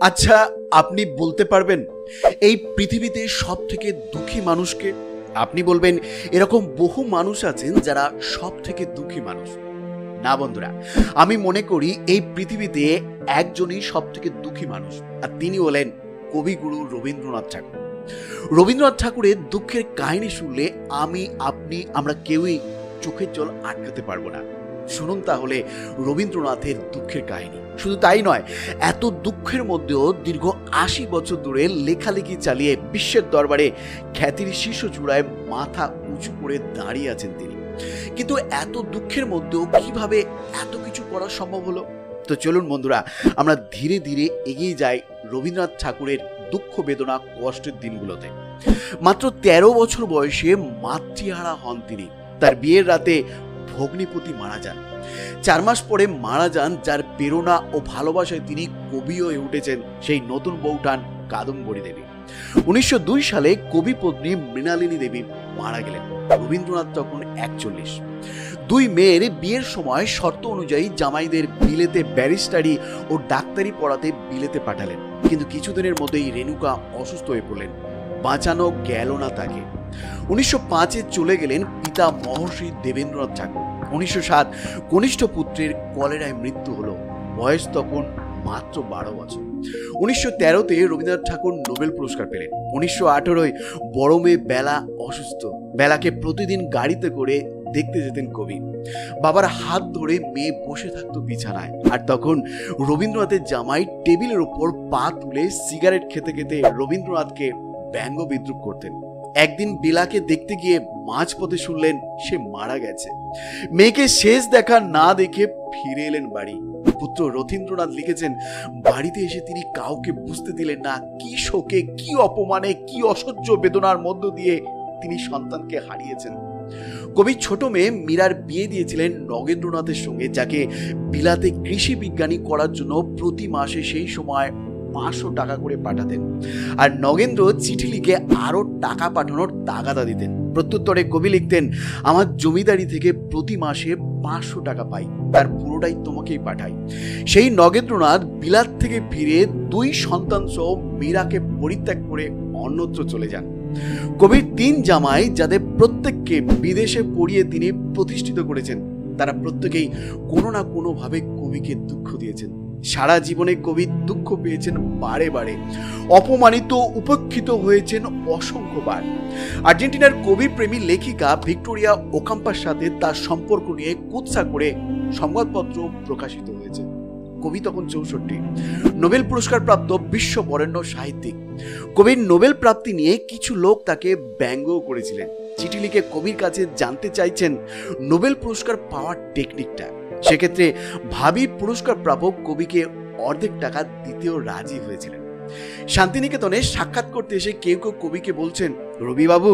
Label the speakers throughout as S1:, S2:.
S1: আচ্ছা, আপনি বলতে পারবেন এই পৃথিবীতে সব থেকে দুঃখী মানুষকে? আপনি বলবেন এরকম বহু মানুষ আছেন যারা সব থেকে দুঃখী মানুষ। না বন্ধুরা, আমি মনে করি এই পৃথিবীতে একজনই সব থেকে দুঃখী মানুষ, আর তিনি হলেন কবিগুরু রবীন্দ্রনাথ ঠাকুর। রবীন্দ্রনাথ ঠাকুরের দুঃখের কাহিনী শুনলে আমরা কেউই চোখের জল আটকাতে পারবো না। শুনুন তাহলে রবীন্দ্রনাথের দুঃখের কাহিনী। শুধু তাই নয়, এত দুঃখের মধ্যেও দীর্ঘ ৮০ বছর ধরে লেখালেখি চালিয়ে বিশ্বের দরবারে খ্যাতির শীর্ষ চূড়ায় মাথা উঁচু করে দাঁড়িয়ে আছেন তিনি। কিন্তু এত দুঃখের মধ্যেও কিভাবে এত কিছু করা সম্ভব হলো? তো চলুন বন্ধুরা, আমরা ধীরে ধীরে এগিয়ে যাই রবীন্দ্রনাথ ঠাকুরের দুঃখ, বেদনা, কষ্টের দিনগুলোতে। মাত্র ১৩ বছর বয়সে মাতৃহারা হন তিনি। তার বিয়ের রাতে ভগ্নিপতি মারা যান। ৪ মাস পরে মারা যান যার প্রেরণা ও ভালোবাসায় তিনি কবি হয়ে উঠেছেন, সেই নতুন বউঠান কাদম্বরী দেবী। ১৯০২ সালে কবি পত্নী মৃণালিনী দেবী মারা গেলেন। রবীন্দ্রনাথ তখন ৪১। ২ মেয়ের বিয়ের সময় শর্ত অনুযায়ী জামাইদের বিলেতে ব্যারিস্টারি ও ডাক্তারি পড়াতে বিলেতে পাঠালেন। কিন্তু কিছুদিনের মধ্যেই রেণুকা অসুস্থ হয়ে পড়লেন, বাঁচানো গেল না তাকে। ১৯০৫-এ চলে গেলেন পিতা মহর্ষি দেবেন্দ্রনাথ ঠাকুর। ১৯০৭ কনিষ্ঠ পুত্রের কলেরায় মৃত্যু হলো, বয়স তখন মাত্র ১২ বছর। ১৯১৩-তে রবীন্দ্রনাথ ঠাকুর নোবেল পুরস্কার পেলেন। ১৯১৮-য় বড় মেয়ে বেলা অসুস্থ। বেলাকে প্রতিদিন গাড়িতে করে দেখতে যেতেন কবি। বাবার হাত ধরে মেয়ে বসে থাকতো বিছানায়, আর তখন রবীন্দ্রনাথের জামাই টেবিলের উপর পা তুলে সিগারেট খেতে খেতে রবীন্দ্রনাথকে ব্যঙ্গ বিদ্রুপ করতেন। একদিন বেলাকে দেখতে গিয়ে মাঝপথে শুনলেন সে মারা গেছে। মেয়েকে শেষ দেখা না দেখে ফিরে এলেন বাড়ি। পুত্র রথীন্দ্রনাথ লিখেছেন, বাড়িতে এসে তিনি কাউকে বুঝতে দিলেন না কি শোকে, কি অপমানে, কি অসহ্য বেদনার মধ্য দিয়ে তিনি সন্তানকে হারিয়েছেন। কবি ছোট মেয়ে মীরার বিয়ে দিয়েছিলেন নগেন্দ্রনাথের সঙ্গে, যাকে বিলাতে কৃষি বিজ্ঞানী করার জন্য প্রতি মাসে সেই সময় ৫০০ টাকা করে পাঠাতেন, আর নগেন্দ্র চিঠি লিখে আরো টাকা পাঠানোর তাগাদা দিতেন। প্রত্যুত্তরে কবি লিখতেন, আমার জমিদারি থেকে প্রতি মাসে ৫০০ টাকা পাই, তার পুরোটাই তোমাকেই পাঠাই। সেই নগেন্দ্রনাথ বিলাত থেকে ফিরে ২ সন্তান সহ মীরাকে পরিত্যাগ করে অন্যত্র চলে যান। কবির ৩ জামাই, যাদের প্রত্যেককে বিদেশে পড়িয়ে তিনি প্রতিষ্ঠিত করেছেন, তারা প্রত্যেকেই কোনো না কোনো ভাবে কবিকে দুঃখ দিয়েছেন। সারা জীবনে কবি দুঃখ পেয়েছেন বারে বারে, অপমানিত, উপেক্ষিত হয়েছেন অসংখ্যবার। আর্জেন্টিনার কবি প্রেমী লেখিকা ভিক্টোরিয়া ওকাম্পার সাথে তার সম্পর্ক নিয়ে কুৎসা করে সংবাদপত্র প্রকাশিত হয়েছে। কবি তখন ৬৪, নোবেল পুরস্কার প্রাপ্ত বিশ্ব বরেণ্য সাহিত্যিক। কবির নোবেল প্রাপ্তি নিয়ে কিছু লোক তাকে ব্যঙ্গও করেছিলেন। চিঠি লিখে কবির কাছে জানতে চাইছেন নোবেল পুরস্কার পাওয়ার টেকনিকটা। সেক্ষেত্রে ভাবি পুরস্কার প্রাপক কবিকে অর্ধেক টাকা দিতেও রাজি হয়েছিলেন। শান্তিনিকেতনে সাক্ষাৎ করতে এসে কেউ কেউ কবিকে বলছেন, রবিবাবু,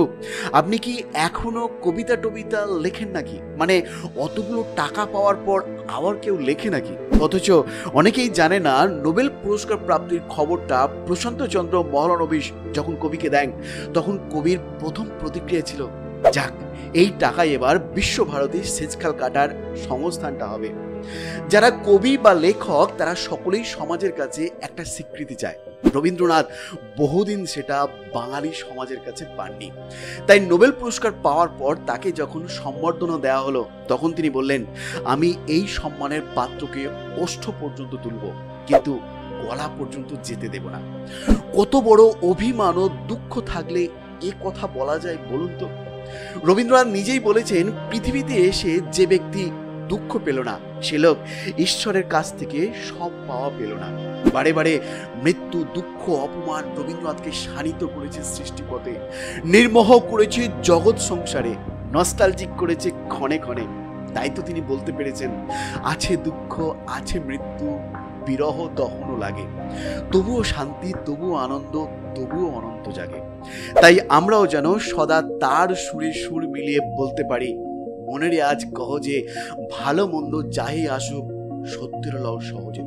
S1: আপনি কি এখনো কবিতা টবিতা লেখেন নাকি? মানে অতগুলো টাকা পাওয়ার পর আবার কেউ লেখে নাকি? অথচ অনেকেই জানে না, নোবেল পুরস্কার প্রাপ্তির খবরটা প্রশান্ত চন্দ্র মহলানবিশ যখন কবিকে দেন, তখন কবির প্রথম প্রতিক্রিয়া ছিল, যাক, এই টাকায় এবার বিশ্বভারতীর সেচখাল কাটার সংস্থানটা হবে। যারা কবি বা লেখক, তারা সকলেই সমাজের কাছে একটা স্বীকৃতি চায়। রবীন্দ্রনাথ বহুদিন সেটা বাঙালি সমাজের কাছে পাননি। তাই নোবেল পুরস্কার পাওয়ার পর তাকে যখন সম্বর্ধনা দেওয়া হলো, তখন তিনি বললেন, আমি এই সম্মানের পাত্রকে ওষ্ঠ পর্যন্ত তুলব, কিন্তু গলা পর্যন্ত যেতে দেব না। কত বড় অভিমান ও দুঃখ থাকলে এ কথা বলা যায় বলুন তো? রবীন্দ্রনাথ নিজেই বলেছেন, পৃথিবীতে এসে যে ব্যক্তি দুঃখ পেল না, সে লোক ঈশ্বরের কাছ থেকে সব পাওয়া পেল না। বারে বারে মৃত্যু, দুঃখ, অপমান রবীন্দ্রনাথকে শানিত করেছে সৃষ্টিপথে, নির্মোহ করেছে জগৎ সংসারে, নস্টালজিক করেছে ক্ষণে ক্ষণে। তাই তো তিনি বলতে পেরেছেন, আছে দুঃখ, আছে মৃত্যু, বিরহ দহনও লাগে, তবুও শান্তি, তবুও আনন্দ, তবুও অনন্ত জাগে। তাই আমরাও যেন সদা তার সুরে সুর মিলিয়ে বলতে পারি, মনের আজ কহ যে ভালো মন্দ যাই আসুক, সত্যের লও সহজে।